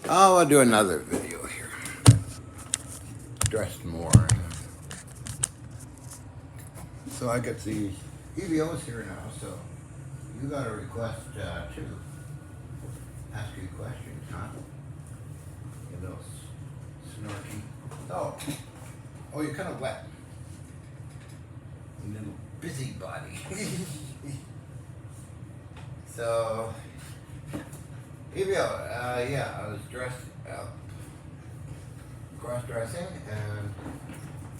Oh, I'll do another video here. Dressed more. So I got the EVOs here now, so you got a request to ask you questions, huh? You little snarky. Oh, you're kind of wet. You little busybody. So, EVO, yeah, I was dressed up, cross-dressing, and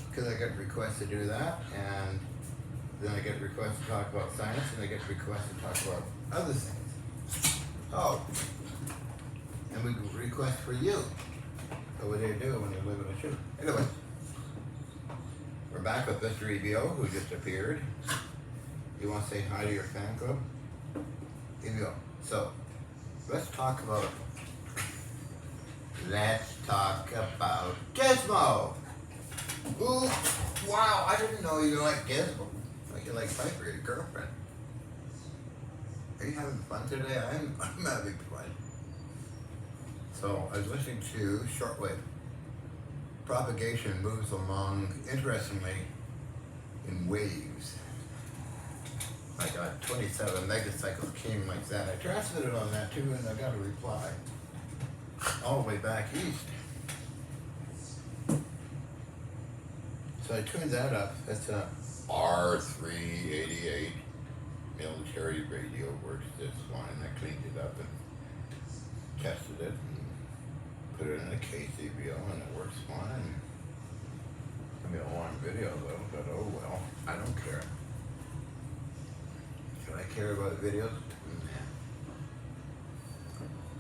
because I get requests to do that, and then I get requests to talk about science, and I get requests to talk about other things. Oh, and we request for you. What do you do when you live in a shoe? Anyway, we're back with Mr. EVO, who just appeared. You want to say hi to your fan club? EVO. So, let's talk about Gizmo. Ooh, wow, I didn't know you liked Gizmo. Like you like Piper, your girlfriend. Are you having fun today? I'm having fun. So I was listening to shortwave. Propagation moves along, interestingly, in waves. I got 27 megacycles came like that. I transmitted on that too, and I got a reply all the way back east. So I tuned that up. That's a R388 military radio. Works just fine. I cleaned it up and tested it and put it in a KCBO, and it works fine. It's gonna be a long video though, but oh well. I don't care. Should I care about videos? Nah.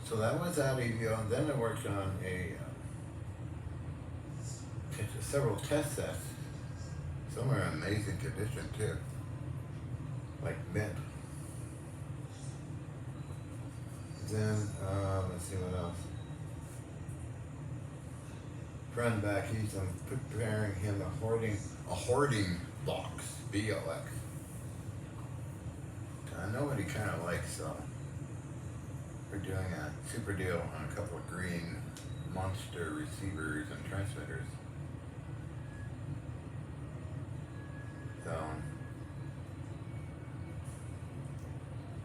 So that was that EVO, and then I worked on several test sets. Some are in amazing condition too, like mint. Then let's see what else. Friend back, I'm preparing him a hoarding box, BOX. I know what he kind of likes, so we're doing a super deal on a couple of green monster receivers and transmitters. So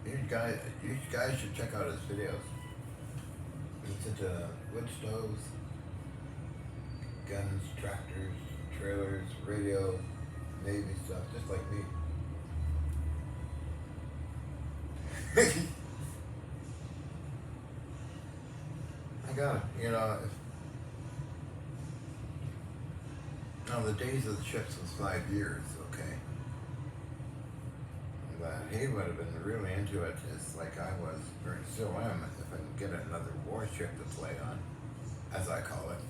you guys should check out his videos. He's into wood stoves, guns, tractors, trailers, radio, Navy stuff, just like me. I got it. You know, now the days of the ships was 5 years, okay? But he would have been really into it, just like I was, or still am, if I can get another warship to play on, as I call it.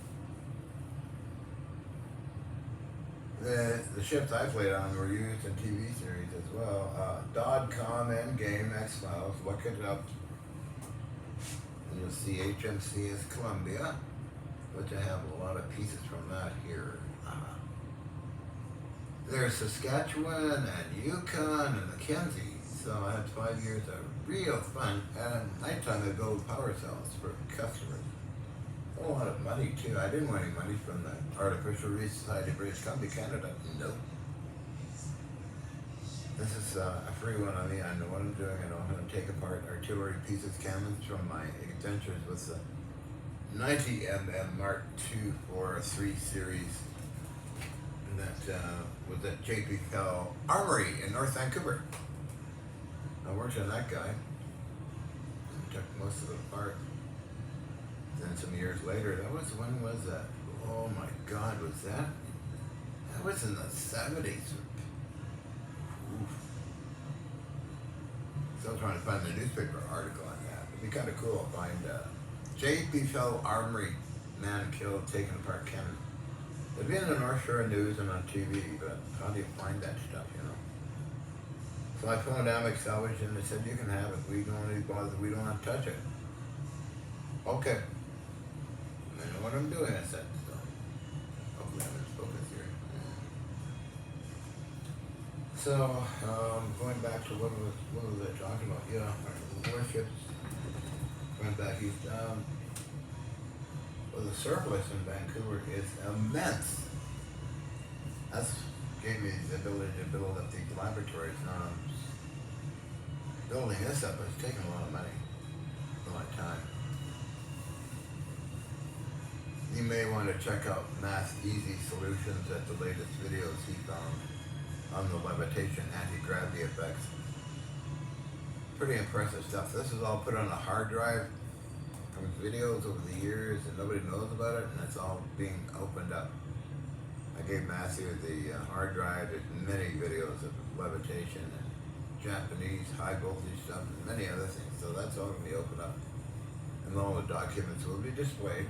The ships I played on were used in TV series as well. Dodcom, Endgame, X-Files, Look It Up. And you'll see HMCS Columbia, which I have a lot of pieces from that here. There's Saskatchewan and Yukon and Mackenzie. So I had 5 years of real fun. And nighttime I build power cells for customers. A lot of money too. I didn't want any money from the Artificial Reef Society of British Columbia, Canada. Nope. This is a free one on me. I know what I'm doing. I know how to take apart artillery pieces, cannons from my adventures with the 90mm Mark II 4 series. And that was at J.P. Fell Armory in North Vancouver. I worked on that guy. I took most of it apart. Then some years later, when was that? Oh my God, was that? That was in the 70s. Oof. Still trying to find the newspaper article on that. It'd be kind of cool to find J.P. Fell Armory, man killed, taken apart cannon. It'd be in the North Shore News and on TV, but how do you find that stuff, you know? So I phoned Amic Salvage and they said, you can have it. We don't need bother. We don't have to touch it. Okay. I know what I'm doing, I said. So hopefully I'm in focus here. So going back to what was I talking about? Yeah, warships. Went back east. the surplus in Vancouver is immense. That's gave me the ability to build up these laboratories. Now building this up has taken a lot of money, a lot of time. You may want to check out Mass Easy Solutions at the latest videos he found on the levitation anti-gravity effects. Pretty impressive stuff. This is all put on a hard drive from videos over the years and nobody knows about it, and it's all being opened up. I gave Matthew the hard drive. There's many videos of levitation and Japanese high voltage stuff and many other things. So that's all going to be opened up. And all the documents will be displayed.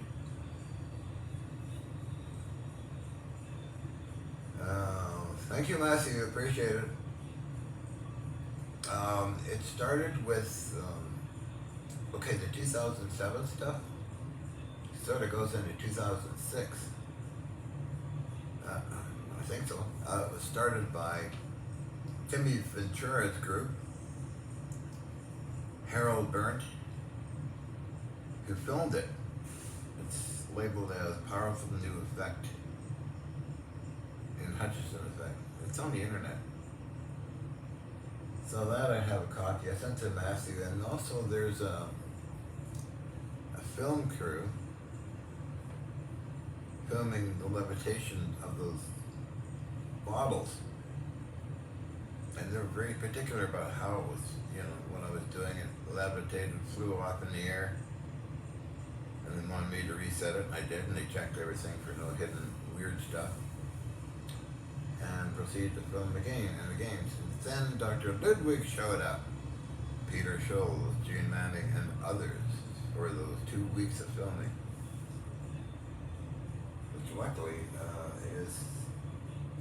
Thank you, Matthew. Appreciate it. It started with, okay, the 2007 stuff sort of goes into 2006. I think so. It was started by Timmy Ventura's group, Harold Berndt, who filmed it. It's labeled as Powerful New Effect in Hutchison Effect. It's on the internet. So that I have a copy. I sent to Matthew, and also there's a film crew filming the levitation of those bottles, and they were very particular about how it was, you know, when I was doing it, levitated, flew off in the air, and they wanted me to reset it, and I did, and they checked everything for no hidden weird stuff, and proceeded to film again and again. Then Dr. Ludwig showed up, Peter Scholl, Gene Manning, and others for those 2 weeks of filming, which luckily is,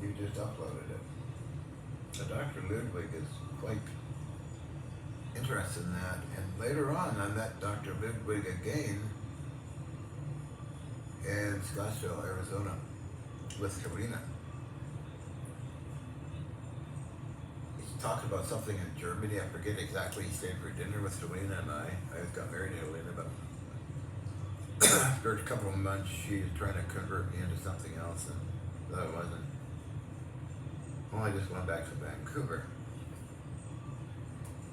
you just uploaded it. Dr. Ludwig is quite interested in that, and later on I met Dr. Ludwig again in Scottsdale, Arizona, with Karina. Talked about something in Germany. I forget exactly. He stayed for dinner with Helena and I got married to Helena, but after a couple of months, she was trying to convert me into something else, and that it wasn't. Well, I just went back to Vancouver.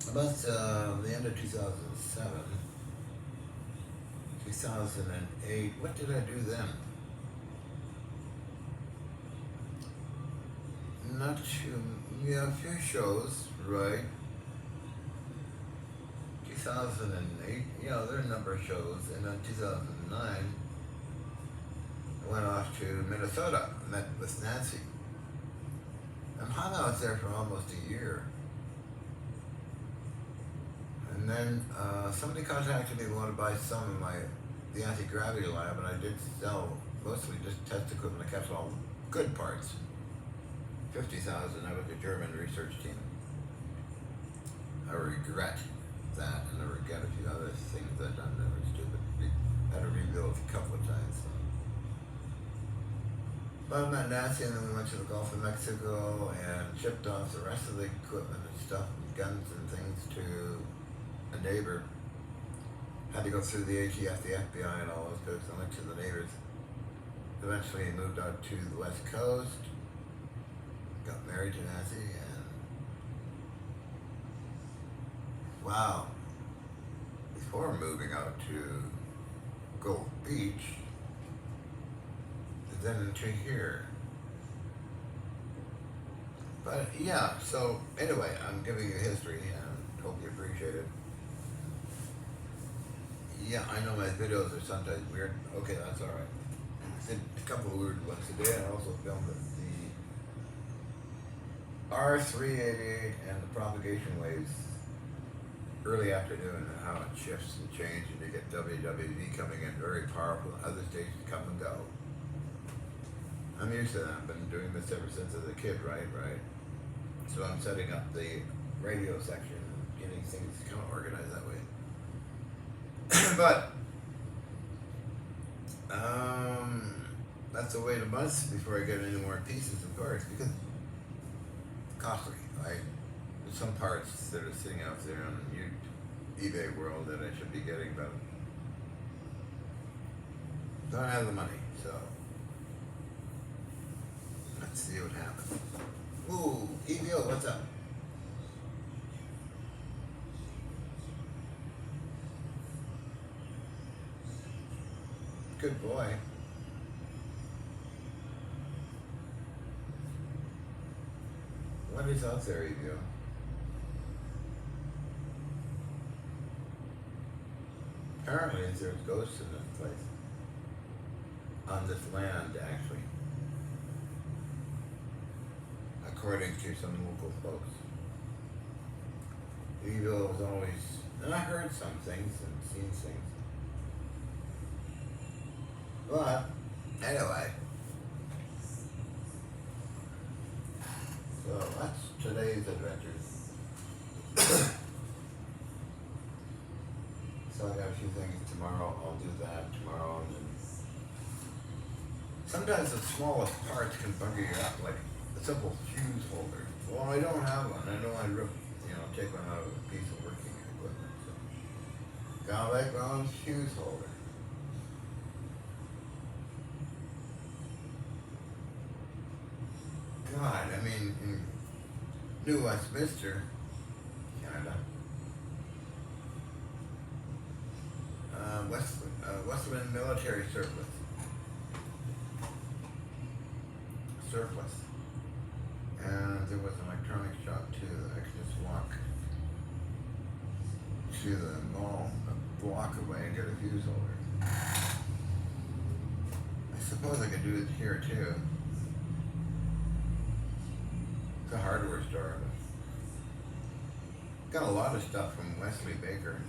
About the end of 2007, 2008, what did I do then? Not too, yeah, a few shows, right? 2008, yeah, there are a number of shows, and then 2009, I went off to Minnesota, met with Nancy, and hung out there for almost a year. And then somebody contacted me, wanted to buy some of the anti-gravity lab, and I did sell mostly just test equipment. I kept all the good parts. 50,000, I was a German research team. I regret that, and I regret a few other things I've done that were stupid. Had to rebuild a couple of times. So. But I met Nancy, and then we went to the Gulf of Mexico and shipped off the rest of the equipment and stuff, and guns and things to a neighbor. Had to go through the ATF, the FBI, and all those folks. I went to the neighbors. Eventually moved out to the West Coast. Got married to Nancy, and wow, before moving out to Gold Beach, and then into here. But yeah, so anyway, I'm giving you history, and hope you appreciate it. Yeah, I know my videos are sometimes weird. Okay, that's all right. I did a couple of weird ones today. I also filmed the R388 and the propagation waves early afternoon, and how it shifts and changes, and you get WWV coming in very powerful, and other stations come and go. I'm used to that. I've been doing this ever since as a kid, right? So I'm setting up the radio section and getting things kind of organized that way. But that's a wait a month before I get any more pieces and parts, because it's costly. There's some parts that are sitting out there on eBay world that I should be getting, but Don't have the money, so let's see what happens. Ooh, EVO, what's up? Good boy. What is out there, EVO? Apparently there's ghosts in this place. On this land, actually. According to some local folks. Evil was always, and I heard some things and seen things. But, anyway. So that's today's adventures. So I got a few things tomorrow. I'll do that tomorrow. And then sometimes the smallest parts can bugger you up, like a simple fuse holder. Well, I don't have one. I know I ripped, take one out of a piece of working equipment. So got like my own fuse holder. God, I mean, in New Westminster, Canada. Westland military surplus. And there was an electronics shop too that I could just walk to the mall a block away and get a fuse holder. I suppose I could do it here too. It's a hardware store. Got a lot of stuff from Wesley Baker.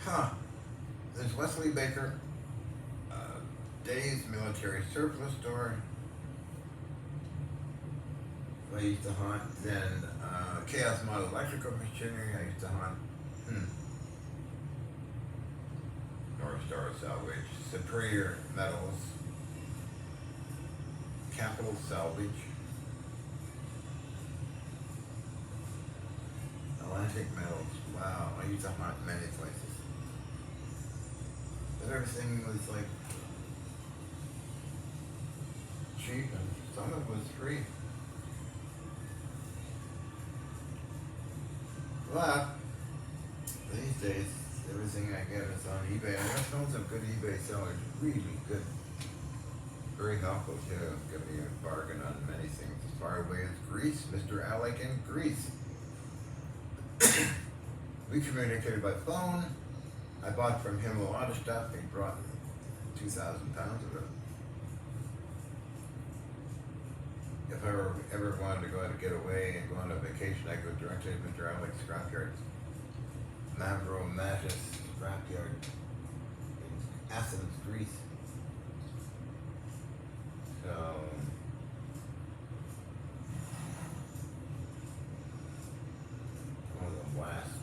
Huh. There's Wesley Baker, Dave's Military Surplus Store. I used to hunt. Then Chaos Mod Electrical Machinery. I used to hunt. North Star Salvage, Superior Metals, Capital Salvage, Atlantic Metals. Wow, I used to hunt many places. But everything was like cheap and some of it was free. But these days, everything I get is on eBay. I got tons of good eBay sellers, really good. Very helpful too, give me a bargain on many things. As far away as Greece, Mr. Alec in Greece. We communicated by phone. I bought from him a lot of stuff. He brought 2,000 pounds of it. If I ever wanted to go out to get away and go on a vacation, I go directly to Mr. Alec's scrapyard. Mavro Matis scrapyard in Athens, Greece. So one of the last,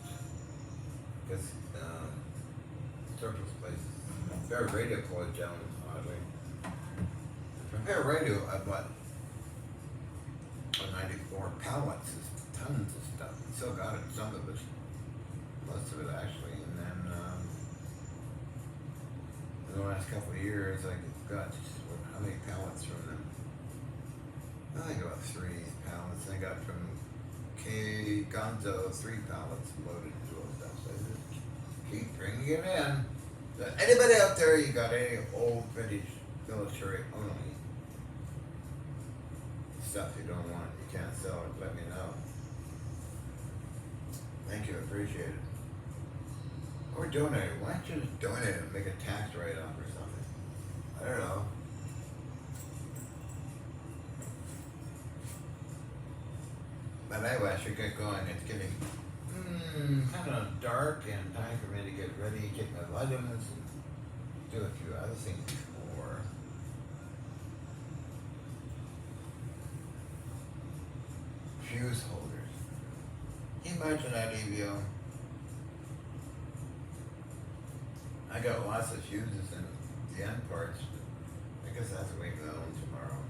because surplus places. Fair Radio closed down, oddly. From Fair Radio, I bought 94 pallets, tons of stuff. I still got it, some of it, most of it actually. And then in the last couple of years, I got how many pallets from them? I think about 3 pallets. I got from K Gonzo 3 pallets loaded full of stuff. So I just keep bringing it in. So anybody out there, you got any old vintage military only stuff you don't want, you can't sell it, let me know. Thank you, appreciate it. Or donate it. Why don't you just donate it and make a tax write-off or something? I don't know. But anyway, I should get going. It's getting kind of dark and time for me to get ready, take my vitamins, and do a few other things before. Fuse holders. Can you imagine that, EVO? I got lots of fuses in the end parts, but I guess I have to wait that one tomorrow.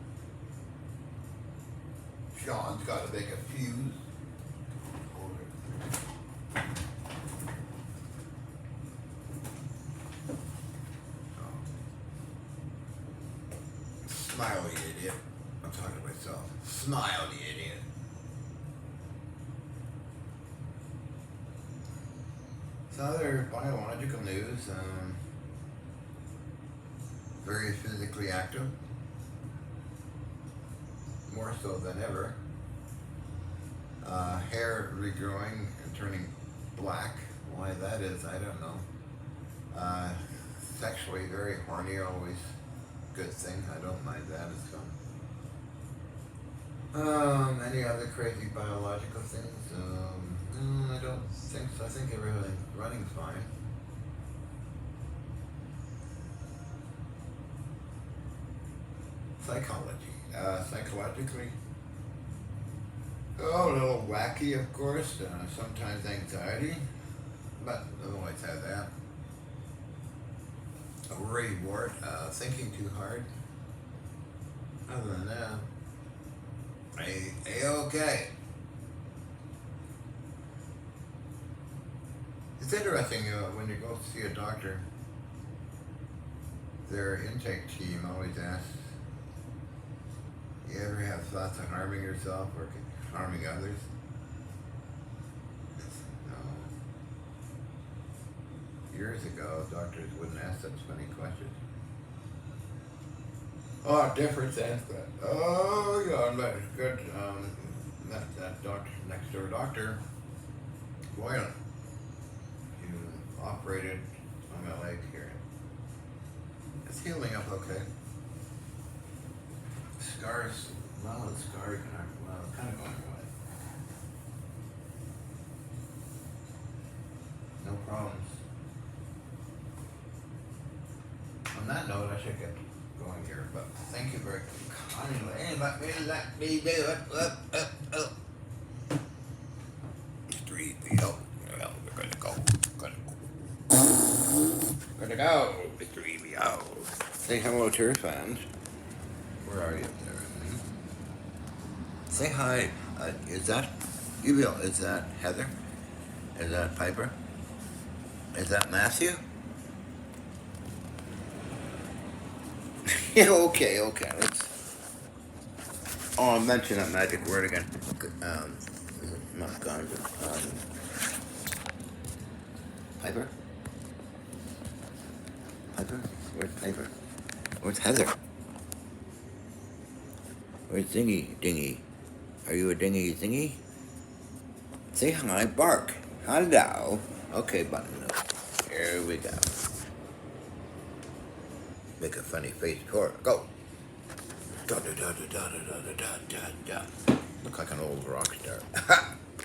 Sean's got to make a fuse holder. Smile, you idiot. I'm talking to myself. Smile, you idiot. So other biological news, very physically active, more so than ever. Hair regrowing and turning black. Why that is, I don't know. Sexually very horny, always good thing. I don't mind that as well. Any other crazy biological things? No, I don't think so. I think everything running's fine. Psychology. Psychologically, a little wacky, of course. Sometimes anxiety, but I've always had that. A worry wart, thinking too hard. Other than that, okay. It's interesting when you go see a doctor, their intake team always asks, you ever have thoughts of harming yourself or harming others? No. Years ago, doctors wouldn't ask such funny questions. Oh, different sense, but oh yeah, that's good. That doctor, next door doctor, Boylan, he operated on my leg here. It's healing up okay. Scars, well, the scars are kind of going away. No problems. On that note, I should get going here, but thank you very kindly. Let me do it. Mr. EBO. Well, we're gonna go. Gonna go, Mr. EBO. Say hello to your fans. Where are you up there? Mm-hmm. Say hi. Is that EBO? Is that Heather? Is that Piper? Is that Matthew? Yeah, okay. Let's. Oh, I'll mention that magic word again. Not ganja. Piper? Where's Piper? Where's Heather? Where's Dingy? Are you a dingy thingy? Say hi, bark. Hello. Okay, button. Here we go. Make a funny face for it. Go. Da. Look like an old rock star.